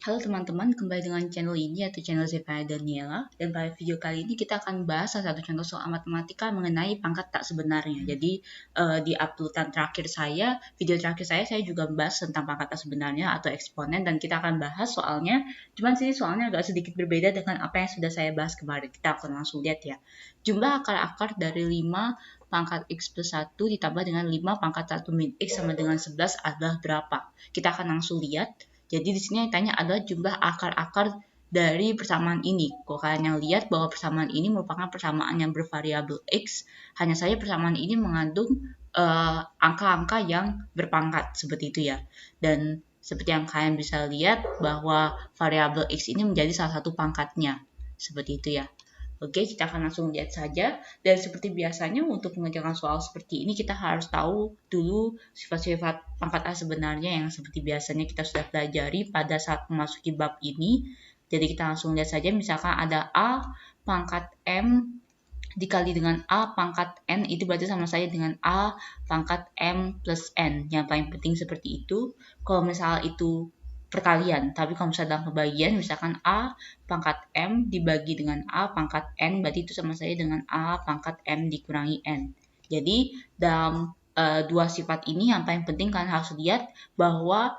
Halo teman-teman, kembali dengan channel ini atau channel Zevanya Daniela. Dan pada video kali ini kita akan bahas salah satu contoh soal matematika mengenai pangkat tak sebenarnya. Jadi di uploadan terakhir video terakhir saya juga membahas tentang pangkat tak sebenarnya atau eksponen, dan kita akan bahas soalnya. Cuman sini soalnya agak sedikit berbeda dengan apa yang sudah saya bahas kemarin. Kita akan langsung lihat ya. Jumlah akar-akar dari 5 pangkat x plus 1 ditambah dengan 5 pangkat 1 min x sama dengan 11 adalah berapa? Kita akan langsung lihat. Jadi di sini yang ditanya adalah jumlah akar-akar dari persamaan ini. Kalau kalian yang lihat bahwa persamaan ini merupakan persamaan yang bervariabel x, hanya saja persamaan ini mengandung angka-angka yang berpangkat seperti itu ya. Dan seperti yang kalian bisa lihat bahwa variabel x ini menjadi salah satu pangkatnya. Seperti itu ya. Oke, kita akan langsung lihat saja. Dan seperti biasanya untuk mengerjakan soal seperti ini, kita harus tahu dulu sifat-sifat pangkat A sebenarnya yang seperti biasanya kita sudah pelajari pada saat memasuki bab ini. Jadi kita langsung lihat saja, misalkan ada A pangkat M dikali dengan A pangkat N, itu berarti sama saja dengan A pangkat M plus N. Yang paling penting seperti itu. Kalau misalnya itu perkalian, tapi kalau misalnya dalam pembagian, misalkan A pangkat M dibagi dengan A pangkat N, berarti itu sama saja dengan A pangkat M dikurangi N. Jadi dalam dua sifat ini yang paling penting kalian harus lihat bahwa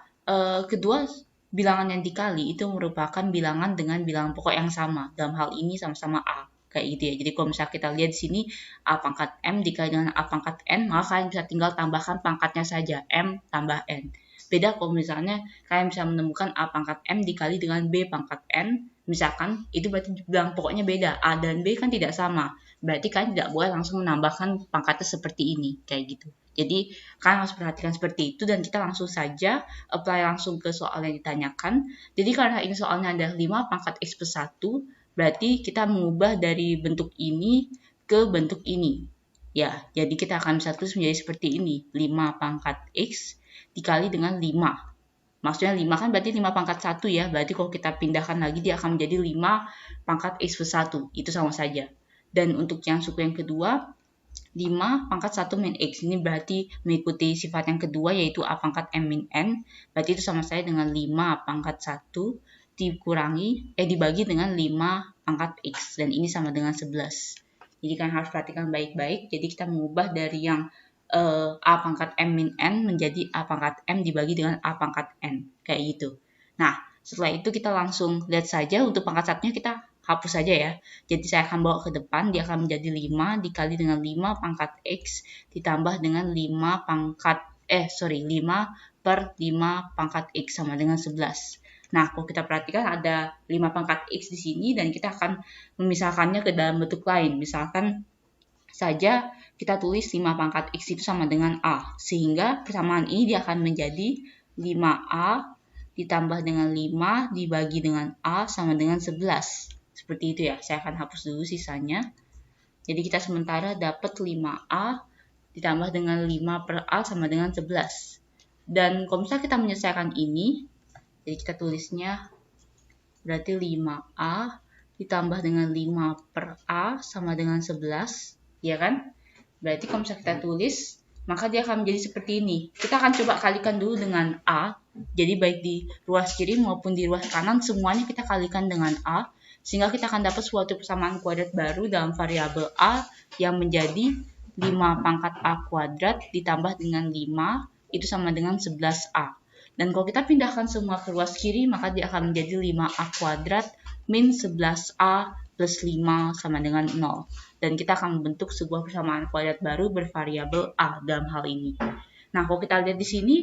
kedua bilangan yang dikali itu merupakan bilangan dengan bilangan pokok yang sama. Dalam hal ini sama-sama A. Kayak gitu ya. Jadi kalau misalnya kita lihat di sini A pangkat M dikali dengan A pangkat N, maka kalian bisa tinggal tambahkan pangkatnya saja, M tambah N. Beda kalau misalnya kalian bisa menemukan A pangkat M dikali dengan B pangkat N, misalkan itu berarti bilangan pokoknya beda. A dan B kan tidak sama. Berarti kalian tidak boleh langsung menambahkan pangkatnya seperti ini, kayak gitu. Jadi kalian harus perhatikan seperti itu, dan kita langsung saja apply langsung ke soal yang ditanyakan. Jadi karena ini soalnya ada 5 pangkat X plus 1, berarti kita mengubah dari bentuk ini ke bentuk ini. Ya, jadi kita akan bisa tulis menjadi seperti ini. 5 pangkat X dikali dengan 5. Maksudnya 5 kan berarti 5 pangkat 1 ya. Berarti kalau kita pindahkan lagi dia akan menjadi 5 pangkat X plus 1. Itu sama saja. Dan untuk yang suku yang kedua, 5 pangkat 1 min X. Ini berarti mengikuti sifat yang kedua yaitu A pangkat M min N. Berarti itu sama saja dengan 5 pangkat 1 dibagi dengan 5 pangkat X. Dan ini sama dengan 11. Jadi kalian harus perhatikan baik-baik. Jadi kita mengubah dari yang A pangkat M min N menjadi A pangkat M dibagi dengan A pangkat N. Kayak gitu. Nah, setelah itu kita langsung lihat saja untuk pangkat satunya kita hapus saja ya. Jadi saya akan bawa ke depan, dia akan menjadi 5 dikali dengan 5 pangkat X ditambah dengan 5 per 5 pangkat X sama dengan 11. Nah, kalau kita perhatikan ada 5 pangkat X di sini, dan kita akan memisahkannya ke dalam bentuk lain. Misalkan saja kita tulis 5 pangkat X itu sama dengan A. Sehingga persamaan ini dia akan menjadi 5A ditambah dengan 5 dibagi dengan A sama dengan 11. Seperti itu ya. Saya akan hapus dulu sisanya. Jadi kita sementara dapat 5A ditambah dengan 5 per A sama dengan 11. Dan kalau misalnya kita menyelesaikan ini, jadi kita tulisnya berarti 5A ditambah dengan 5 per A sama dengan 11. Ya kan? Berarti kalau misalnya kita tulis, maka dia akan menjadi seperti ini. Kita akan coba kalikan dulu dengan A. Jadi baik di ruas kiri maupun di ruas kanan, semuanya kita kalikan dengan A. Sehingga kita akan dapat suatu persamaan kuadrat baru dalam variabel A yang menjadi 5 pangkat A kuadrat ditambah dengan 5, itu sama dengan 11A. Dan kalau kita pindahkan semua ke ruas kiri, maka dia akan menjadi 5A kuadrat min 11A plus 5 sama dengan 0. Dan kita akan membentuk sebuah persamaan kuadrat baru bervariabel A dalam hal ini. Nah, kalau kita lihat di sini,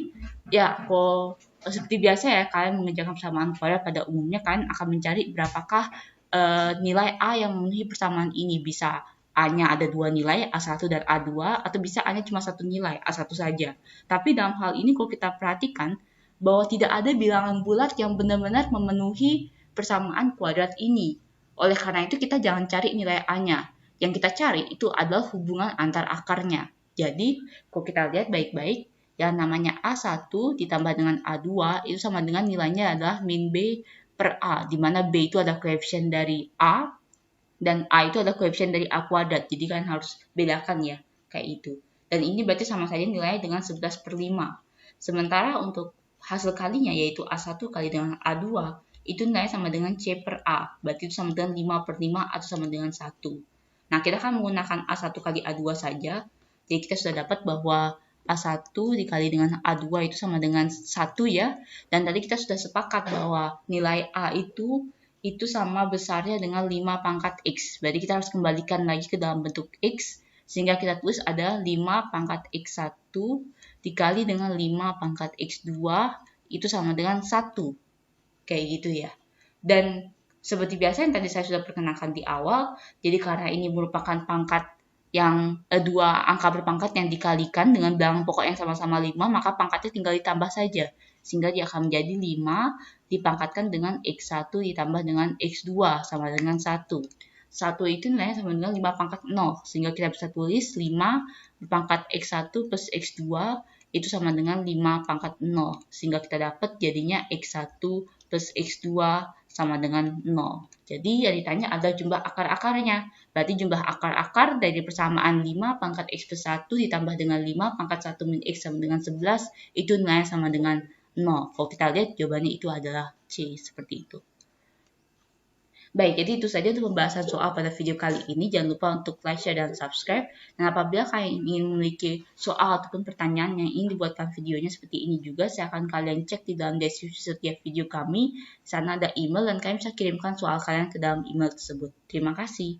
ya kalau seperti biasa ya, kalian mengerjakan persamaan kuadrat pada umumnya, kalian akan mencari berapakah nilai A yang memenuhi persamaan ini. Bisa A-nya ada 2 nilai, A1 dan A2, atau bisa A-nya cuma 1 nilai, A1 saja. Tapi dalam hal ini kalau kita perhatikan, bahwa tidak ada bilangan bulat yang benar-benar memenuhi persamaan kuadrat ini. Oleh karena itu kita jangan cari nilai A-nya. Yang kita cari itu adalah hubungan antar akarnya. Jadi, kalau kita lihat baik-baik, yang namanya A1 ditambah dengan A2 itu sama dengan nilainya adalah min B per A, di mana B itu adalah koefisien dari A, dan A itu adalah koefisien dari A kuadrat. Jadi kalian harus bedakan ya, kayak itu. Dan ini berarti sama saja nilainya dengan 11 per 5. Sementara untuk hasil kalinya, yaitu A1 kali dengan A2, itu nilainya sama dengan C per A. Berarti itu sama dengan 5 per 5 atau sama dengan 1. Nah, kita akan menggunakan A1 kali A2 saja. Jadi kita sudah dapat bahwa A1 dikali dengan A2 itu sama dengan 1 ya. Dan tadi kita sudah sepakat bahwa nilai A itu sama besarnya dengan 5 pangkat X. Berarti kita harus kembalikan lagi ke dalam bentuk X. Sehingga kita tulis ada 5 pangkat X1 dikali dengan 5 pangkat X2 itu sama dengan 1. Kayak gitu ya. Dan seperti biasa yang tadi saya sudah perkenalkan di awal, jadi karena ini merupakan pangkat yang dua angka berpangkat yang dikalikan dengan bilangan pokok yang sama-sama 5, maka pangkatnya tinggal ditambah saja. Sehingga dia akan menjadi 5 dipangkatkan dengan X1 ditambah dengan X2 sama dengan 1. 1 itu nilainya sama dengan 5 pangkat 0. Sehingga kita bisa tulis 5 berpangkat X1 plus X2 itu sama dengan 5 pangkat 0. Sehingga kita dapat jadinya X1 plus X2 sama dengan 0. Jadi yang ditanya adalah jumlah akar-akarnya. Berarti jumlah akar-akar dari persamaan 5 pangkat X plus 1 ditambah dengan 5 pangkat 1 min X sama dengan 11, itu nilainya sama dengan 0. Kalau kita lihat jawabannya itu adalah C, seperti itu. Baik, jadi itu saja untuk pembahasan soal pada video kali ini. Jangan lupa untuk like, share, dan subscribe. Dan apabila kalian ingin memiliki soal ataupun pertanyaan yang ingin dibuatkan videonya seperti ini juga, saya akan kalian cek di dalam deskripsi setiap video kami. Di sana ada email dan kalian bisa kirimkan soal kalian ke dalam email tersebut. Terima kasih.